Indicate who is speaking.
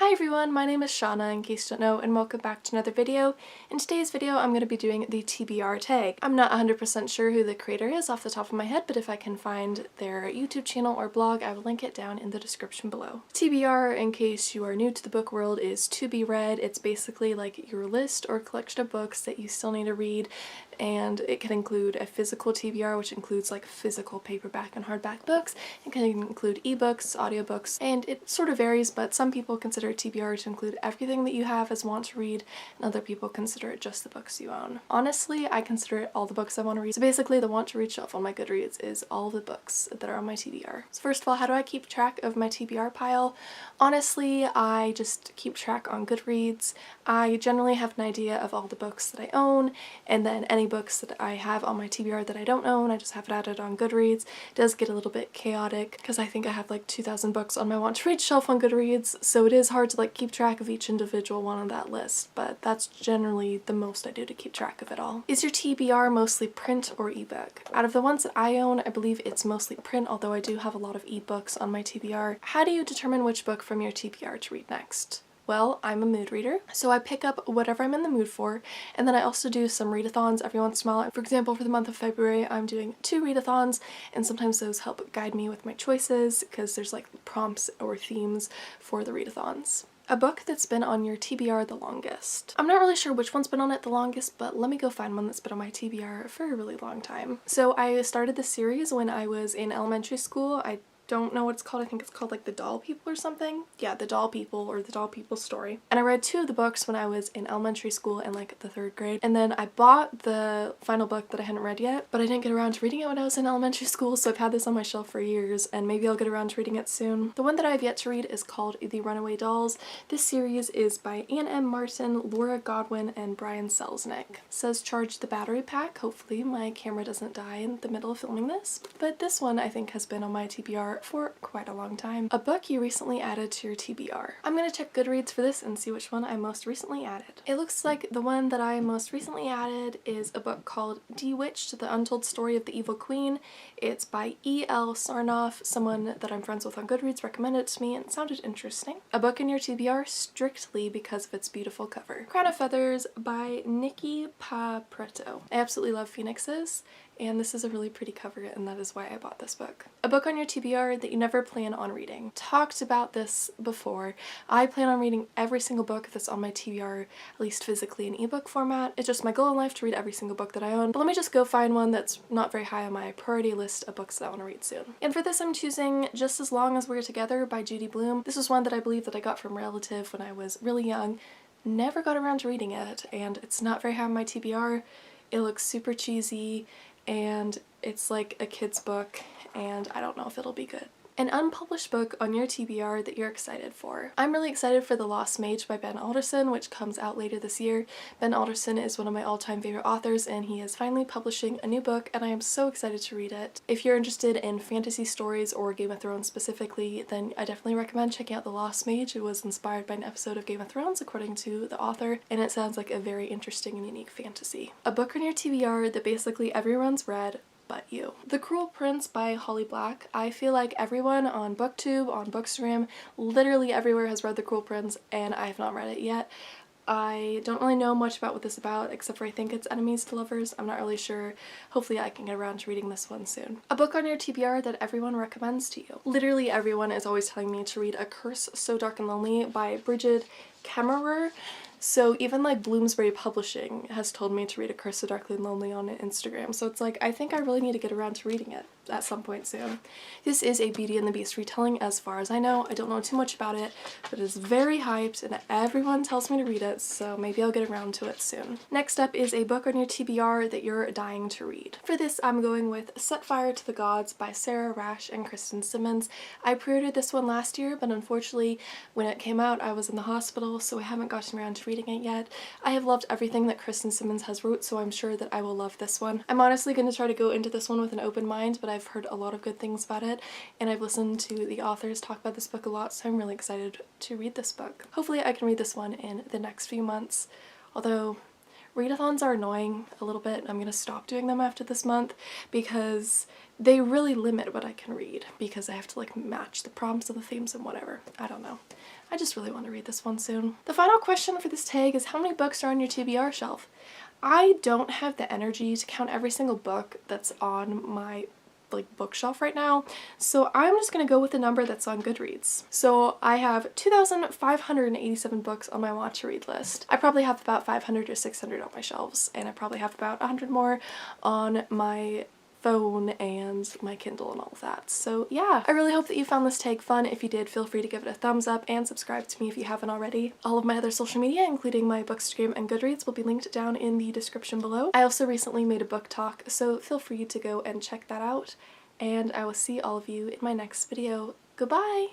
Speaker 1: Hi everyone, my name is Shauna in case you don't know, and welcome back to another video. In today's video I'm going to be doing the TBR tag. I'm not 100% sure who the creator is off the top of my head, but if I can find their YouTube channel or blog, I will link it down in the description below. TBR, in case you are new to the book world, is to be read. It's basically like your list or collection of books that you still need to read, and it can include a physical TBR, which includes like physical paperback and hardback books. It can include ebooks, audiobooks, and it sort of varies, but some people consider TBR to include everything that you have as want to read, and other people consider it just the books you own. Honestly, I consider it all the books I want to read. So basically the want to read shelf on my Goodreads is all the books that are on my TBR. So first of all, how do I keep track of my TBR pile? Honestly, I just keep track on Goodreads. I generally have an idea of all the books that I own, and then any books that I have on my TBR that I don't own, I just have it added on Goodreads. It does get a little bit chaotic because I think I have like 2,000 books on my want to read shelf on Goodreads, so it is hard to like keep track of each individual one on that list, but that's generally the most I do to keep track of it all. Is your TBR mostly print or ebook? Out of the ones that I own, I believe it's mostly print, although I do have a lot of ebooks on my TBR. How do you determine which book from your TBR to read next? Well, I'm a mood reader, so I pick up whatever I'm in the mood for, and then I also do some readathons every once in a while. For example, for the month of February, I'm doing 2 readathons, and sometimes those help guide me with my choices because there's like prompts or themes for the readathons. A book that's been on your TBR the longest. I'm not really sure which one's been on it the longest, but let me go find one that's been on my TBR for a really long time. So I started this series when I was in elementary school. I don't know what it's called. I think it's called like The Doll People or something. Yeah, The Doll People or The Doll People Story. And I read 2 of the books when I was in elementary school in like the 3rd grade. And then I bought the final book that I hadn't read yet, but I didn't get around to reading it when I was in elementary school, so I've had this on my shelf for years, and maybe I'll get around to reading it soon. The one that I have yet to read is called The Runaway Dolls. This series is by Anne M. Martin, Laura Godwin, and Brian Selznick. It says charge the battery pack. Hopefully my camera doesn't die in the middle of filming this, but this one I think has been on my TBR for quite a long time. A book you recently added to your TBR. I'm gonna check Goodreads for this and see which one I most recently added. It looks like the one that I most recently added is a book called Bewitched, The Untold Story of the Evil Queen. It's by E.L. Sarnoff. Someone that I'm friends with on Goodreads recommended it to me and it sounded interesting. A book in your TBR strictly because of its beautiful cover. Crown of Feathers by Nikki Papreto. I absolutely love phoenixes, and this is a really pretty cover, and that is why I bought this book. A book on your TBR that you never plan on reading. Talked about this before. I plan on reading every single book that's on my TBR, at least physically in ebook format. It's just my goal in life to read every single book that I own, but let me just go find one that's not very high on my priority list of books that I want to read soon. And for this I'm choosing Just As Long As We're Together by Judy Bloom. This is one that I believe that I got from a relative when I was really young. Never got around to reading it, and it's not very high on my TBR. It looks super cheesy, and it's like a kid's book, and I don't know if it'll be good. An unpublished book on your TBR that you're excited for. I'm really excited for The Lost Mage by Ben Alderson, which comes out later this year. Ben Alderson is one of my all-time favorite authors, and he is finally publishing a new book, and I am so excited to read it. If you're interested in fantasy stories or Game of Thrones specifically, then I definitely recommend checking out The Lost Mage. It was inspired by an episode of Game of Thrones, according to the author, and it sounds like a very interesting and unique fantasy. A book on your TBR that basically everyone's read but you. The Cruel Prince by Holly Black. I feel like everyone on BookTube, on Bookstagram, literally everywhere has read The Cruel Prince, and I have not read it yet. I don't really know much about what this is about, except for I think it's enemies to lovers. I'm not really sure. Hopefully I can get around to reading this one soon. A book on your TBR that everyone recommends to you. Literally everyone is always telling me to read A Curse So Dark and Lonely by Bridget Kemmerer. So even like Bloomsbury Publishing has told me to read A Curse So Darkly and Lonely on Instagram, so it's like I think I really need to get around to reading it at some point soon. This is a Beauty and the Beast retelling as far as I know. I don't know too much about it, but it's very hyped and everyone tells me to read it, so maybe I'll get around to it soon. Next up is a book on your TBR that you're dying to read. For this I'm going with Set Fire to the Gods by Sarah, Rash, and Kristen Simmons. I pre-ordered this one last year, but unfortunately when it came out I was in the hospital, so I haven't gotten around to reading it yet. I have loved everything that Kristen Simmons has wrote, so I'm sure that I will love this one. I'm honestly going to try to go into this one with an open mind, but I've heard a lot of good things about it, and I've listened to the authors talk about this book a lot, so I'm really excited to read this book. Hopefully I can read this one in the next few months, although readathons are annoying a little bit. I'm gonna stop doing them after this month because they really limit what I can read because I have to like match the prompts and the themes and whatever. I don't know. I just really want to read this one soon. The final question for this tag is how many books are on your TBR shelf? I don't have the energy to count every single book that's on my bookshelf right now, so I'm just gonna go with the number that's on Goodreads. So I have 2,587 books on my want to read list. I probably have about 500 or 600 on my shelves, and I probably have about 100 more on my phone and my Kindle and all of that. So yeah, I really hope that you found this tag fun. If you did, feel free to give it a thumbs up and subscribe to me if you haven't already. All of my other social media, including my Bookstagram and Goodreads, will be linked down in the description below. I also recently made a book talk, so feel free to go and check that out, and I will see all of you in my next video. Goodbye!